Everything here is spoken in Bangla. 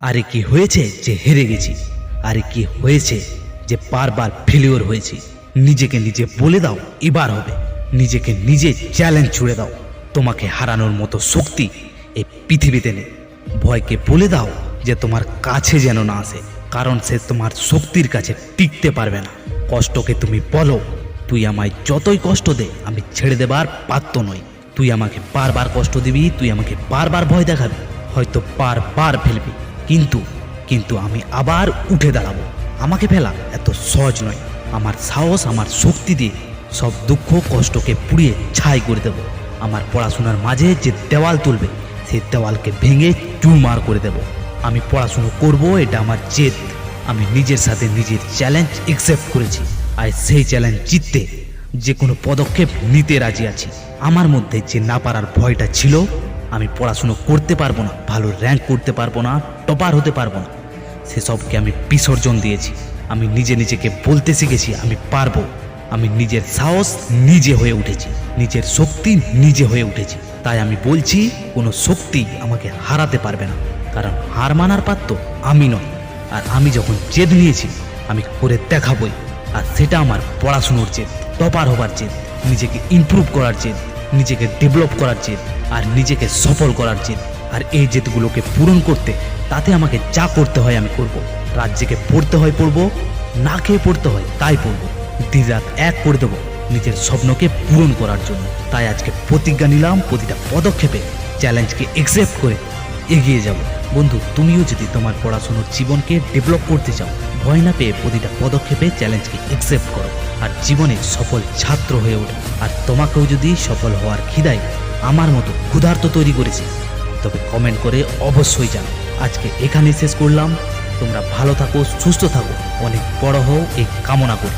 আরে কি হয়েছে যে হেরে গেছি? আরে কি হয়েছে যে বারবার ফেলিওর হয়েছি? নিজেকে নিজে বলে দাও এবার হবে। নিজেকে নিজে চ্যালেঞ্জ ছুড়ে দাও। তোমাকে হারানোর মতো শক্তি এই পৃথিবীতে নেই। ভয়কে বলে দাও যে তোমার কাছে যেন না আসে, কারণ সে তোমার শক্তির কাছে টিকতে পারবে না। কষ্টকে তুমি বলো, তুই আমায় যতই কষ্ট দে আমি ছেড়ে দেবার পাত্র নই। তুই আমাকে বারবার কষ্ট দিবি, তুই আমাকে বারবার ভয় দেখাবি, হয়তো বারবার ফেলবি, কিন্তু কিন্তু আমি আবার উঠে দাঁড়াবো। আমাকে ফেলা এত সহজ নয়। আমার সাহস, আমার শক্তি দিয়ে সব দুঃখ কষ্টকে পুড়িয়ে ছাই করে দেব। আমার পড়াশোনার মাঝে যে দেওয়াল তুলবে সেই দেওয়ালকে ভেঙে চুরমার করে দেব। আমি পড়াশুনো করব, এটা আমার জেদ। আমি নিজের সাথে নিজের চ্যালেঞ্জ অ্যাকসেপ্ট করেছি, আর সেই চ্যালেঞ্জ জিততে যে কোনো পদক্ষেপ নিতে রাজি আছি। আমার মধ্যে যে না পারার ভয়টা ছিল, আমি পড়াশুনো করতে পারবো না, ভালো র্যাঙ্ক করতে পারবো না, টপার হতে পারবো না, সেসবকে আমি বিসর্জন দিয়েছি। আমি নিজেকে বলতে শিখেছি আমি পারবো। আমি নিজের সাহস নিজে হয়ে উঠেছি, নিজের শক্তি নিজে হয়ে উঠেছি। তাই আমি বলছি, কোনো শক্তি আমাকে হারাতে পারবে না, কারণ হার মানার পাত্র আমি নয়। আর আমি যখন জেদ নিয়েছি আমি করে দেখাবই। আর সেটা আমার পড়াশুনোর জেদ, টপার হবার জেদ, নিজেকে ইমপ্রুভ করার জেদ, নিজেকে ডেভেলপ করার জেদ, আর নিজেকে সফল করার জেদ। আর এই জেদগুলোকে পূরণ করতে তাতে আমাকে যা করতে হয় আমি করব। রাত জেগে পড়তে হয় পড়বো, না খেয়ে পড়তে হয় তাই পড়বো। দিন রাত এক করে দেবো নিজের স্বপ্নকে পূরণ করার জন্য। তাই আজকে প্রতিজ্ঞা নিলাম, প্রতিটা পদক্ষেপে চ্যালেঞ্জকে অ্যাকসেপ্ট করে এগিয়ে যাব। বন্ধু, তুমিও যদি তোমার পড়াশোনার জীবনকে ডেভেলপ করতে চাও, ভয় না পেয়ে প্রতিটা পদক্ষেপে চ্যালেঞ্জকে অ্যাকসেপ্ট করো আর জীবনে সফল ছাত্র হয়ে ওঠো। আর তোমাকেও যদি সফল হওয়ার খিদায় আমার মতো ক্ষুধার্ত তৈরি করেছে, তবে কমেন্ট করে অবশ্যই জানো। আজকে এখানে শেষ করলাম। তোমরা ভালো থাকো, সুস্থ থাকো, অনেক বড় হও এই কামনা করি।